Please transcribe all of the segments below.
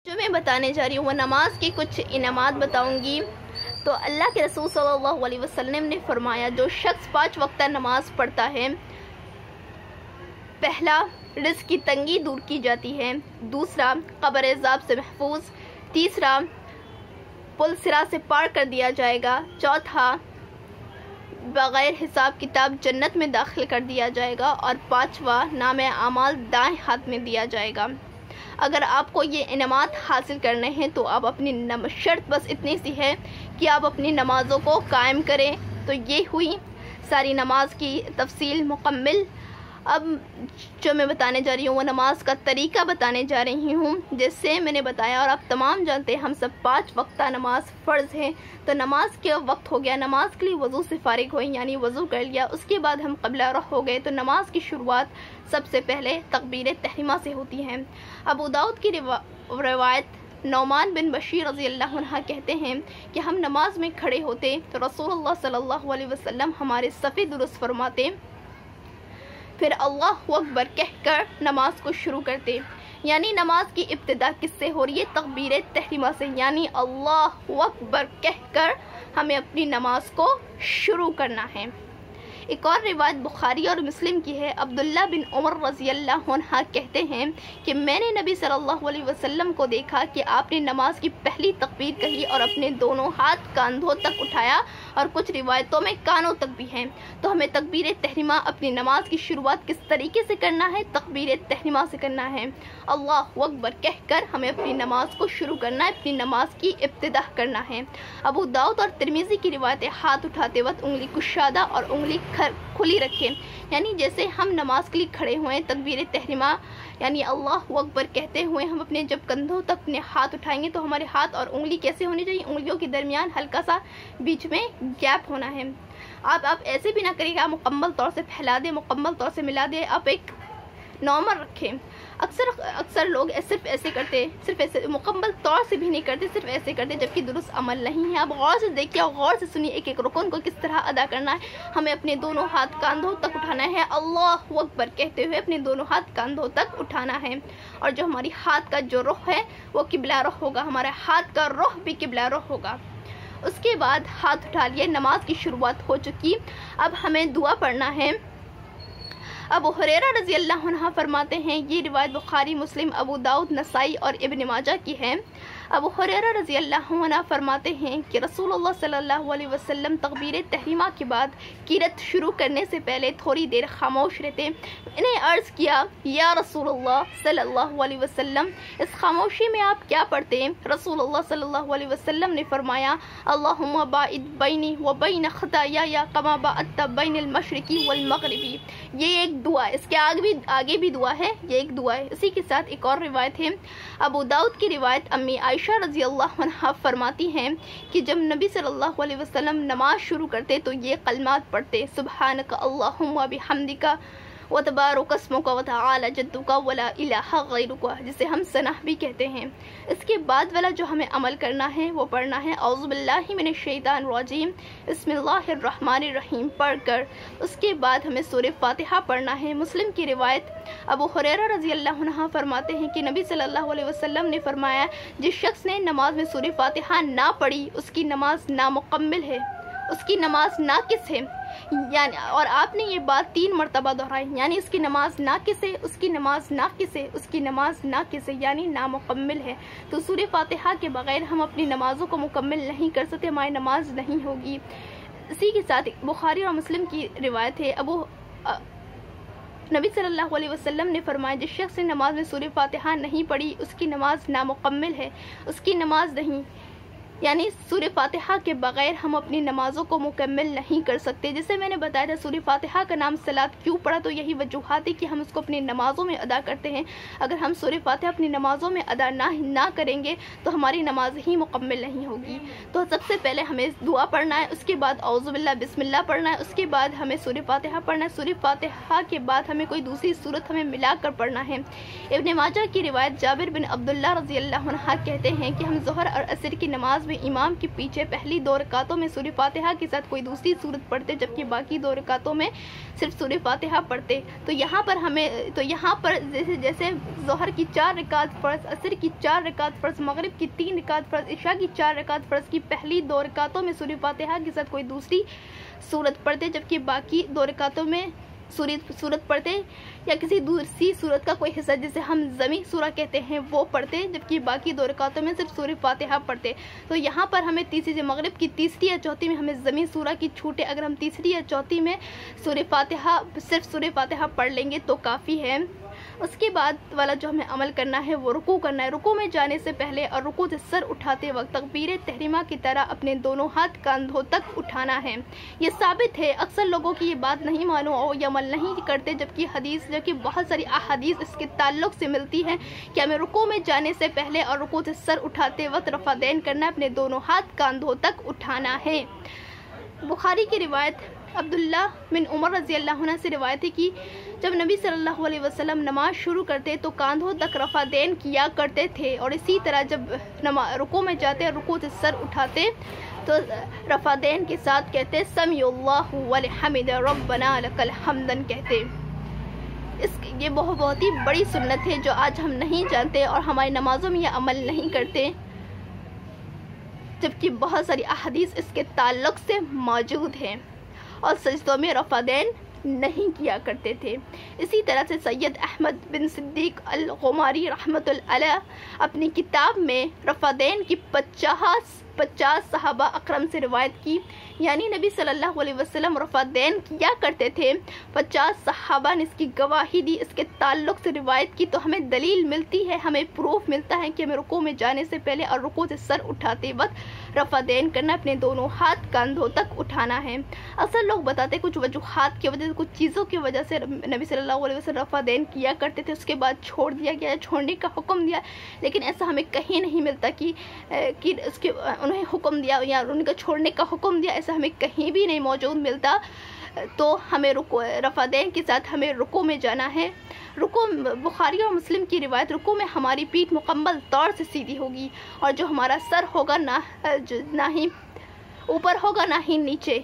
جو میں بتانے جا رہی ہوں وہ نماز کی کچھ انعامات بتاؤں گی۔ تو اللہ کے رسول صلی اللہ علیہ وسلم نے فرمایا جو شخص 5 وقتہ نماز پڑھتا ہے، پہلا رزق کی تنگی دور کی جاتی ہے، دوسرا قبر عذاب سے محفوظ، تیسرا پل صراط سے پار کر دیا جائے گا، چوتھا بغیر حساب کتاب جنت میں داخل کر دیا جائے گا، اور پانچواں نام اعمال دائیں ہاتھ میں دیا جائے گا۔ اگر آپ کو یہ انعامات حاصل کرنے ہیں تو آپ اپنی شرط بس اتنی سی ہے کہ آپ اپنی نمازوں کو قائم کریں۔ تو یہ ہوئی ساری نماز کی تفصیل مکمل۔ اب جو میں بتانے جا رہی ہوں وہ نماز کا طریقہ بتانے جا رہی ہوں، جیسے میں نے بتایا اور آپ تمام جانتے ہیں ہم سب 5 وقتہ نماز فرض ہے۔ تو نماز کے وقت ہو گیا، نماز کے لیے وضو سے فارغ ہوئے یعنی وضو کر لیا، اس کے بعد ہم قبلہ رخ ہو گئے۔ تو نماز کی شروعات سب سے پہلے تکبیر تحریمہ سے ہوتی ہے۔ ابو داؤد کی روایت نعمان بن بشیر رضی اللہ عنہ کہتے ہیں کہ ہم نماز میں کھڑے ہوتے تو رسول اللہ صلی اللہ علیہ وسلم ہمارے صفیں درست فرماتے، پھر اللہ اکبر کہہ کر نماز کو شروع کرتے۔ یعنی نماز کی ابتدا کس سے ہو رہی ہے؟ تکبیر تحریمہ سے، یعنی اللہ اکبر کہہ کر ہمیں اپنی نماز کو شروع کرنا ہے۔ ایک اور روایت بخاری اور مسلم کی ہے، عبداللہ بن عمر رضی اللہ عنہ کہتے ہیں کہ میں نے نبی صلی اللہ علیہ وسلم کو دیکھا کہ آپ نے نماز کی پہلی تکبیر کہی اور اپنے دونوں ہاتھ کاندھوں تک اٹھایا، اور کچھ روایتوں میں کانوں تک بھی ہیں۔ تو ہمیں تکبیر تحریمہ اپنی نماز کی شروعات کس طریقے سے کرنا ہے؟ تکبیر تحریمہ سے کرنا ہے۔ اللہ اکبر کہہ کر ہمیں اپنی نماز کو شروع کرنا ہے، اپنی نماز کی ابتدا کرنا ہے۔ ابو داؤد اور ترمذی کی روایت ہاتھ اٹھاتے وقت انگلی کشادہ اور انگلی کھلی رکھیں، یعنی جیسے ہم نماز کے لیے کھڑے ہوئے تکبیر تحریمہ یعنی اللہ اکبر کہتے ہوئے ہم اپنے جب کندھوں تک اپنے ہاتھ اٹھائیں گے تو ہمارے ہاتھ اور انگلی کیسے ہونی چاہیے؟ انگلیوں کے درمیان ہلکا سا بیچ میں گیپ ہونا ہے۔ آپ ایسے بھی نہ کریے گا مکمل طور سے پھیلا دیں، مکمل طور سے ملا دیں، آپ ایک نارمل رکھیں۔ اکثر لوگ صرف ایسے کرتے، صرف ایسے مکمل طور سے بھی نہیں کرتے، صرف ایسے کرتے، جبکہ درست عمل نہیں ہے۔ آپ غور سے دیکھیے اور غور سے سنیے ایک ایک رکن کو کس طرح ادا کرنا ہے۔ ہمیں اپنے دونوں ہاتھ کاندھوں تک اٹھانا ہے، اللہ اکبر کہتے ہوئے اپنے دونوں ہاتھ کاندھوں تک اٹھانا ہے، اور جو ہماری ہاتھ کا جو رخ ہے وہ قبلہ رخ ہوگا، ہمارا ہاتھ کا رخ بھی قبلہ رخ ہوگا۔ اس کے بعد ہاتھ اٹھا لیے، نماز کی شروعات ہو چکی۔ اب ہمیں دعا پڑھنا ہے۔ ابو ہریرہ رضی اللہ عنہ فرماتے ہیں، یہ روایت بخاری، مسلم، ابو داؤد، نسائی اور ابن ماجہ کی ہے۔ ابو ہریرہ رضی اللہ عنہ فرماتے ہیں کہ رسول اللہ صلی اللہ علیہ وسلم تکبیر تحریمہ کے بعد قرات شروع کرنے سے پہلے تھوڑی دیر خاموش رہتے۔ انہیں عرض کیا، یا رسول اللہ صلی اللہ علیہ وسلم، اس خاموشی میں آپ کیا پڑھتے ہیں؟ رسول اللہ صلی اللہ علیہ وسلم نے فرمایا، اللہم باعد بینی و بین خطایا کما باعدت بین المشرق والمغرب۔ یہ ایک دعا ہے، اس کے آگے بھی دعا ہے، یہ ایک دعا ہے۔ اسی کے ساتھ ایک اور روایت ہے، ابو داؤد کی روایت امی عائشہ رضی اللہ عنہا فرماتی ہیں کہ جب نبی صلی اللہ علیہ وسلم نماز شروع کرتے تو یہ کلمات پڑھتے، سبحانک اللہم بحمدک وتبارک اسمک وتعالی جدک ولا الہ غیرک، جسے ہم ثنا بھی کہتے ہیں۔ اس کے بعد والا جو ہمیں عمل کرنا ہے وہ پڑھنا ہے اعوذ باللہ من الشیطان الرجیم بسم اللہ الرحمن الرحیم پڑھ کر، اس کے بعد ہمیں سورہ فاتحہ پڑھنا ہے۔ مسلم کی روایت ابو ہریرہ رضی اللہ عنہ فرماتے ہیں کہ نبی صلی اللہ علیہ وسلم نے فرمایا، جس شخص نے نماز میں سورہ فاتحہ نہ پڑھی اس کی نماز نامکمل ہے، اس کی نماز ناقص ہے۔ یعنی اور آپ نے یہ بات 3 مرتبہ دہرائی، یعنی اس کی نماز ناقص ہے، اس کی نماز ناقص ہے، اس کی نماز ناقص ہے، یعنی نامکمل ہے۔ تو سورہ فاتحہ کے بغیر ہم اپنی نمازوں کو مکمل نہیں کر سکتے، ہماری نماز نہیں ہوگی۔ اسی کے ساتھ بخاری اور مسلم کی روایت ہے، نبی صلی اللہ علیہ وسلم نے فرمایا، جس شخص نے نماز میں سورہ فاتحہ نہیں پڑھی اس کی نماز نامکمل ہے، اس کی نماز نہیں، یعنی سورہ فاتحہ کے بغیر ہم اپنی نمازوں کو مکمل نہیں کر سکتے۔ جیسے میں نے بتایا تھا سورہ فاتحہ کا نام صلاۃ کیوں پڑا، تو یہی وجوہات ہے کہ ہم اس کو اپنی نمازوں میں ادا کرتے ہیں۔ اگر ہم سورہ فاتحہ اپنی نمازوں میں ادا نہ کریں گے تو ہماری نماز ہی مکمل نہیں ہوگی۔ تو سب سے پہلے ہمیں دعا پڑھنا ہے، اس کے بعد اعوذ باللہ بسم اللہ پڑھنا ہے، اس کے بعد ہمیں سورہ فاتحہ پڑھنا ہے، سورہ فاتحہ کے بعد ہمیں کوئی دوسری سورت ہمیں ملا کر پڑھنا ہے۔ ابن ماجہ کی روایت جابر بن عبداللہ رضی اللہ عنہ کہتے ہیں کہ ہم ظہر اور عصر کی نماز نماز میں امام کے پیچھے پہلی 2 رکعتوں میں سورہ فاتحہ کے ساتھ کوئی دوسری سورت پڑھتے جبکہ باقی 2 رکعتوں میں صرف سورہ فاتحہ پڑھتے. تو یہاں پر جیسے ظہر کی 4 رکعت فرض، عصر کی 4 رکعت فرض، مغرب کی 3 رکعت فرض، عشاء کی 4 رکعت فرض کی پہلی 2 رکعتوں میں سورہ فاتحہ کے ساتھ کوئی دوسری سورت پڑھتے جبکہ باقی 2 رکعتوں میں سورت پڑھتے یا کسی دوسری سورت کا کوئی حصہ جسے ہم ضمی سورہ کہتے ہیں وہ پڑھتے جبکہ باقی 2 رکعتوں میں صرف سورہ فاتحہ پڑھتے. تو یہاں پر ہمیں مغرب کی تیسری یا چوتھی میں ہمیں ضمی سورہ کی چھوٹ ہے. اگر ہم تیسری یا چوتھی میں صرف سورہ فاتحہ پڑھ لیں گے تو کافی ہے. اس کے بعد والا جو ہمیں عمل کرنا ہے وہ رکوع کرنا ہے. رکوع میں جانے سے پہلے اور رکوع سے سر اٹھاتے وقت تکبیر تحریمہ کی طرح اپنے دونوں ہاتھ کاندھوں تک اٹھانا ہے. یہ ثابت ہے. اکثر لوگوں کی یہ بات نہیں معلوم اور یہ عمل نہیں کرتے جبکہ بہت ساری احادیث اس کے تعلق سے ملتی ہیں کہ ہمیں رکوع میں جانے سے پہلے اور رکوع سے سر اٹھاتے وقت رفع دین کرنا ہے، اپنے دونوں ہاتھ کاندھوں تک اٹھانا ہے. بخاری کی روایت عبداللہ بن عمر رضی اللہ عنہ سے روایت ہے کہ جب نبی صلی اللہ علیہ وسلم نماز شروع کرتے تو کاندھوں تک رفع دین کیا کرتے تھے، اور اسی طرح جب رکوع میں جاتے اور رکوع سے سر اٹھاتے تو رفع دین کے ساتھ کہتے سمیع اللہ ولحمد ربنا لک الحمد کہتے. یہ بہت ہی بڑی سنت ہے جو آج ہم نہیں جانتے اور ہماری نمازوں میں یہ عمل نہیں کرتے جبکہ بہت ساری احادیث اس کے تعلق سے موجود ہیں. اور سجدوں میں رفع دین نہیں کیا کرتے تھے. اسی طرح سے سید احمد بن صدیق الغماری رحمۃ اللہ علیہ اپنی کتاب میں رفع دین کی 50 صحابہ اکرم سے روایت کی، یعنی نبی صلی اللہ علیہ وسلم رفع دین کیا کرتے تھے. 50 صحابہ نے اس کی گواہی دی. اس کے تعلق سے روایت کی تو ہمیں دلیل ملتی ہے، ہمیں پروف ملتا ہے کہ ہمیں رکوع میں جانے سے پہلے اور رکوع سے سر اٹھاتے وقت رفع دین کرنا، اپنے دونوں ہاتھ کاندھوں تک اٹھانا ہے. اکثر لوگ بتاتے کچھ وجوہات کی وجہ سے، کچھ چیزوں کی وجہ سے نبی صلی اللہ علیہ وسلم رفع دین کیا کرتے تھے، اس کے بعد چھوڑ دیا گیا، چھوڑنے کا حکم دیا، لیکن ایسا ہمیں کہیں نہیں ملتا کہ اس کے انہیں حکم دیا یا ان کا چھوڑنے کا حکم دیا، ایسا ہمیں کہیں بھی نہیں موجود ملتا. تو ہمیں رفع دین کے ساتھ ہمیں رکوع میں جانا ہے. رکوع بخاری اور مسلم کی روایت، رکوع میں ہماری پیٹھ مکمل طور سے سیدھی ہوگی اور جو ہمارا سر ہوگا نہ ہی اوپر ہوگا نہ ہی نیچے،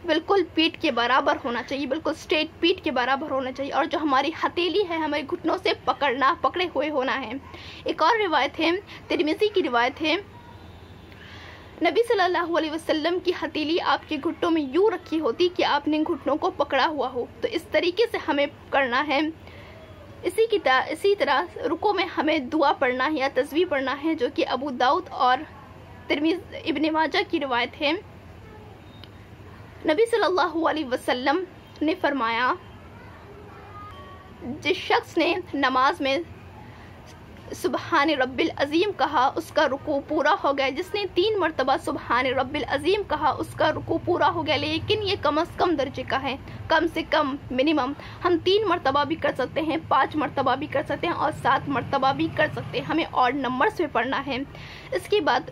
بالکل پیٹھ کے برابر ہونا چاہیے، بالکل اسٹریٹ پیٹھ کے برابر ہونا چاہیے، اور جو ہماری ہتھیلی ہے ہمارے گھٹنوں سے پکڑے ہوئے ہونا ہے. ایک اور روایت ہے، ترمذی کی روایت ہے، نبی صلی اللہ علیہ وسلم کی ہتھیلی آپ کے گھٹنوں میں یوں رکھی ہوتی کہ آپ نے گھٹنوں کو پکڑا ہوا ہو. تو اس طریقے سے ہمیں کرنا ہے. اسی طرح رکوع میں ہمیں دعا پڑھنا ہے یا تسبیح پڑھنا ہے، جو کہ ابو داؤد اور ترمذی ابن ماجہ کی روایت ہے. نبی صلی اللہ علیہ وسلم نے فرمایا، جس شخص نے نماز میں سبحان رب العظیم کہا اس کا رکوع پورا ہو گیا. جس نے 3 مرتبہ سبحان رب العظیم کہا اس کا رکوع پورا ہو گیا. لیکن یہ کم از کم درجے کا ہے، کم سے کم منیمم ہم 3 مرتبہ بھی کر سکتے ہیں، 5 مرتبہ بھی کر سکتے ہیں اور 7 مرتبہ بھی کر سکتے ہیں. ہمیں اور نمبرز پہ پڑھنا ہے. اس کے بعد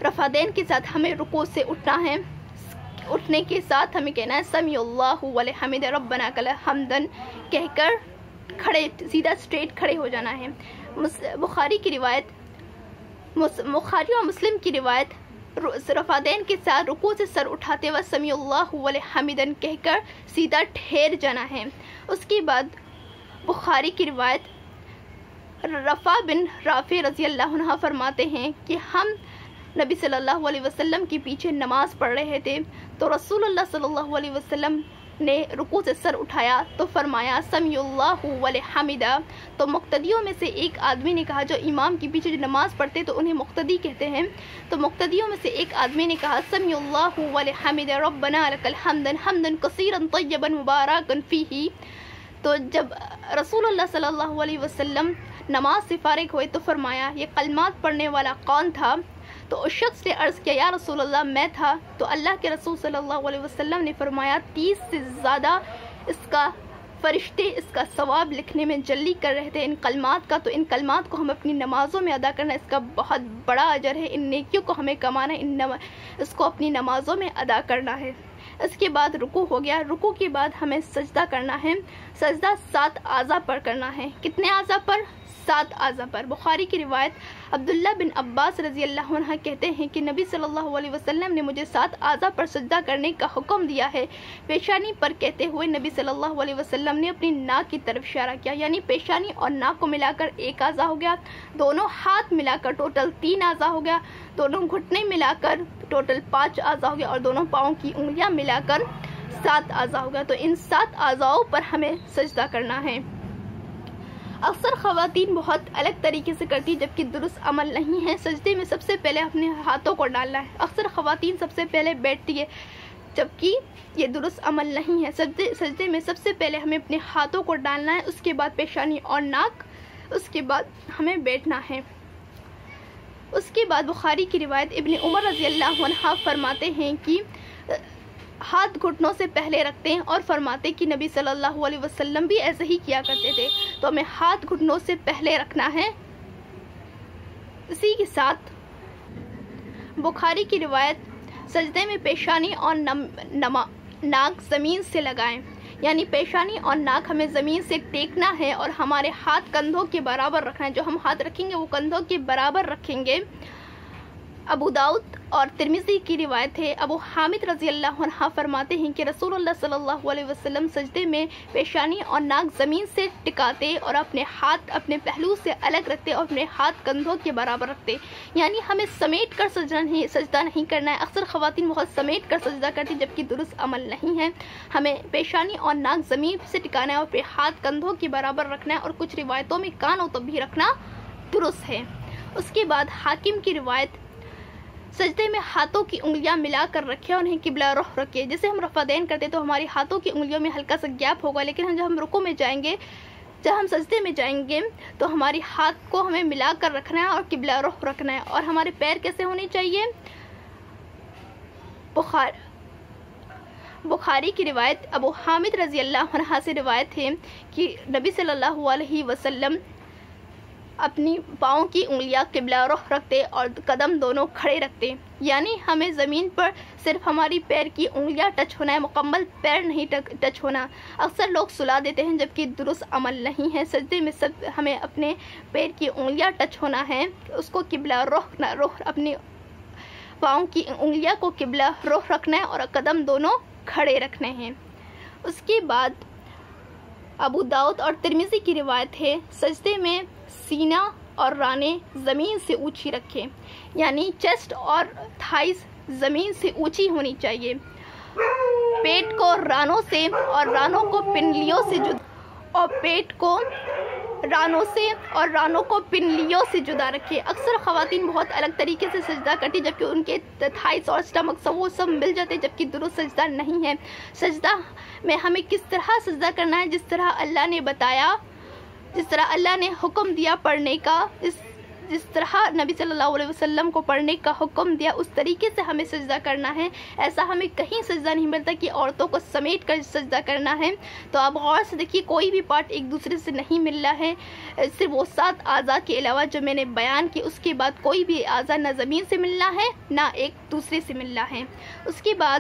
رفع دین کے ساتھ ہمیں رکوع سے اٹھنا ہے. اٹھنے کے ساتھ ہمیں کہنا ہے سمیع اللہ ولحمد ربنا لک الحمد کہہ کر کھڑے سیدھا اسٹریٹ کھڑے ہو جانا ہے. بخاری اور مسلم کی روایت، رفع دین کے ساتھ رکوع سے سر اٹھاتے ہوئے سمیع اللہ ولحمد کہہ کر سیدھا ٹھہر جانا ہے. اس کے بعد بخاری کی روایت، رفع بن رافع رضی اللہ عنہ فرماتے ہیں کہ ہم نبی صلی اللہ علیہ وسلم کے پیچھے نماز پڑھ رہے تھے تو رسول اللہ صلی اللہ علیہ وسلم نے رکوع سے سر اٹھایا تو فرمایا سمیع اللہ ولحمد. تو مقتدیوں میں سے ایک آدمی نے کہا، جو امام کے پیچھے جو نماز پڑھتے تو انہیں مقتدی کہتے ہیں، تو مقتدیوں میں سے ایک آدمی نے کہا سمیع اللہ ولحمد ربنا لک الحمد حمدا کثیرا طیبا مبارکا فیہ. تو جب رسول اللہ صلی اللہ علیہ وسلم نماز سے فارغ ہوئے تو فرمایا یہ کلمات پڑھنے والا کون تھا؟ تو اس شخص نے عرض کیا یا رسول اللہ میں تھا. تو اللہ کے رسول صلی اللہ علیہ وسلم نے فرمایا 30 سے زیادہ اس کا فرشتے اس کا ثواب لکھنے میں جلدی کر رہے تھے ان کلمات کا. تو ان کلمات کو ہم اپنی نمازوں میں ادا کرنا، اس کا بہت بڑا اجر ہے. ان نیکیوں کو ہمیں کمانا ہے، اس کو اپنی نمازوں میں ادا کرنا ہے. اس کے بعد رکوع ہو گیا. رکوع کے بعد ہمیں سجدہ کرنا ہے. سجدہ 7 اعضاء پر کرنا ہے. کتنے اعضاء پر؟ 7 اعضاء پر۔ بخاری کی روایت عبداللہ بن عباس رضی اللہ عنہ کہتے ہیں کہ نبی صلی اللہ علیہ وسلم نے مجھے 7 اعضاء پر سجدہ کرنے کا حکم دیا ہے۔ پیشانی پر کہتے ہوئے نبی صلی اللہ علیہ وسلم نے اپنی ناک کی طرف اشارہ کیا، یعنی پیشانی اور ناک کو ملا کر 1 اعضاء ہو گیا، دونوں ہاتھ ملا کر ٹوٹل 3 اعضاء ہو گیا، دونوں گھٹنے ملا کر ٹوٹل 5 اعضاء ہو گیا، اور دونوں پاؤں کی انگلیاں ملا کر 7 اعضاء ہو گیا۔ تو ان 7 اعضاء پر ہمیں سجدہ کرنا ہے۔ اکثر خواتین بہت الگ طریقے سے کرتی جبکہ درست عمل نہیں ہے۔ سجدے میں سب سے پہلے اپنے ہاتھوں کو ڈالنا ہے۔ اکثر خواتین سب سے پہلے بیٹھتی ہے جبکہ یہ درست عمل نہیں ہے۔ سجدے میں سب سے پہلے ہمیں اپنے ہاتھوں کو ڈالنا ہے، اس کے بعد پیشانی اور ناک، اس کے بعد ہمیں بیٹھنا ہے۔ اس کے بعد بخاری کی روایت ابن عمر رضی اللہ عنہ فرماتے ہیں کہ ہاتھ گھٹنوں سے پہلے رکھتے ہیں اور فرماتے کہ نبی صلی اللہ علیہ وسلم بھی ایسے ہی کیا کرتے تھے، تو ہمیں ہاتھ گھٹنوں سے پہلے رکھنا ہے۔ اسی کے ساتھ بخاری کی روایت سجدے میں پیشانی اور ناک زمین سے لگائیں، یعنی پیشانی اور ناک ہمیں زمین سے ٹیکنا ہے اور ہمارے ہاتھ کندھوں کے برابر رکھنا ہے۔ جو ہم ہاتھ رکھیں گے وہ کندھوں کے برابر رکھیں گے۔ ابو داؤد اور ترمذی کی روایت ہے، ابو حامد رضی اللہ عنہ فرماتے ہیں کہ رسول اللہ صلی اللہ علیہ وسلم سجدے میں پیشانی اور ناک زمین سے ٹکاتے اور اپنے ہاتھ اپنے پہلو سے الگ رکھتے اور اپنے ہاتھ کندھوں کے برابر رکھتے، یعنی ہمیں سمیٹ کر سجدہ نہیں کرنا ہے۔ اکثر خواتین بہت سمیٹ کر سجدہ کرتی جبکہ درست عمل نہیں ہے۔ ہمیں پیشانی اور ناک زمین سے ٹکانا ہے اور پھر ہاتھ کندھوں کے برابر رکھنا ہے، اور کچھ روایتوں میں کانوں تک بھی رکھنا درست ہے۔ اس کے بعد حاکم کی روایت سجدے میں ہاتھوں کی انگلیاں ملا کر رکھے اور انہیں قبلہ رخ رکھے۔ جیسے ہم رفع دین کرتے تو ہماری ہاتھوں کی انگلیوں میں ہلکا سا گیپ ہوگا، لیکن جب ہم رکوع میں جائیں گے، جب ہم سجدے میں جائیں گے تو ہماری ہاتھ کو ہمیں ملا کر رکھنا ہے اور قبلہ رخ رکھنا ہے۔ اور ہمارے پیر کیسے ہونے چاہیے؟ بخاری کی روایت ابو حامد رضی اللہ عنہ سے روایت ہے کہ نبی صلی اللہ علیہ وسلم اپنی پاؤں کی انگلیاں قبلہ رخ رکھتے اور قدم دونوں کھڑے رکھتے، یعنی ہمیں زمین پر صرف ہماری پیر کی انگلیاں ٹچ ہونا ہے، مکمل پیر نہیں ٹچ ہونا۔ اکثر لوگ سلا دیتے ہیں جبکہ درست عمل نہیں ہے۔ سجدے میں ہمیں اپنے پیر کی انگلیاں ٹچ ہونا ہے، اس کو قبلہ رخ اپنی پاؤں کی انگلیاں کو قبلہ رخ رکھنا ہے اور قدم دونوں کھڑے رکھنے ہیں۔ اس کے بعد ابو داؤد اور ترمذی کی روایت ہے، سجدے میں سینہ اور رانیں زمین سے اونچی رکھیں، یعنی چیسٹ اور تھائز زمین سے اونچی ہونی چاہیے۔ پیٹ کو رانوں سے اور رانوں کو پنڈلیوں سے رانوں کو پنڈلیوں سے جدا رکھے۔ اکثر خواتین بہت الگ طریقے سے سجدہ کرتی جبکہ ان کے تھائز اور سٹمک وہ سب مل جاتے جبکہ درست سجدہ نہیں ہے۔ سجدہ میں ہمیں کس طرح سجدہ کرنا ہے؟ جس طرح اللہ نے بتایا، جس طرح اللہ نے حکم دیا پڑھنے کا، جس طرح نبی صلی اللہ علیہ وسلم کو پڑھنے کا حکم دیا اس طریقے سے ہمیں سجدہ کرنا ہے۔ ایسا ہمیں کہیں سجدہ نہیں ملتا کہ عورتوں کو سمیٹ کر سجدہ کرنا ہے۔ تو آپ غور سے دیکھیے، کوئی بھی پارٹ ایک دوسرے سے نہیں مل رہا ہے، صرف وہ 7 اعضاء کے علاوہ جو میں نے بیان کی، اس کے بعد کوئی بھی اعضاء نہ زمین سے ملنا ہے نہ ایک دوسرے سے ملنا ہے۔ اس کے بعد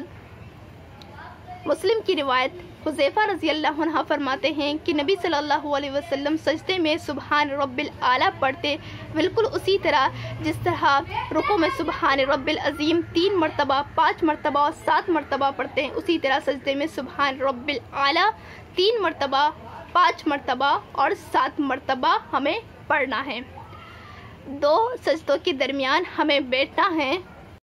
مسلم کی روایت حذیفہ رضی اللہ عنہ فرماتے ہیں کہ نبی صلی اللہ علیہ وسلم سجدے میں سبحان رب الاعلیٰ پڑھتے، بالکل اسی طرح جس طرح رکوع میں سبحان رب العظیم 3 مرتبہ، 5 مرتبہ اور 7 مرتبہ پڑھتے ہیں، اسی طرح سجدے میں سبحان رب الاعلیٰ 3 مرتبہ، 5 مرتبہ اور 7 مرتبہ ہمیں پڑھنا ہے۔ 2 سجدوں کے درمیان ہمیں بیٹھنا ہے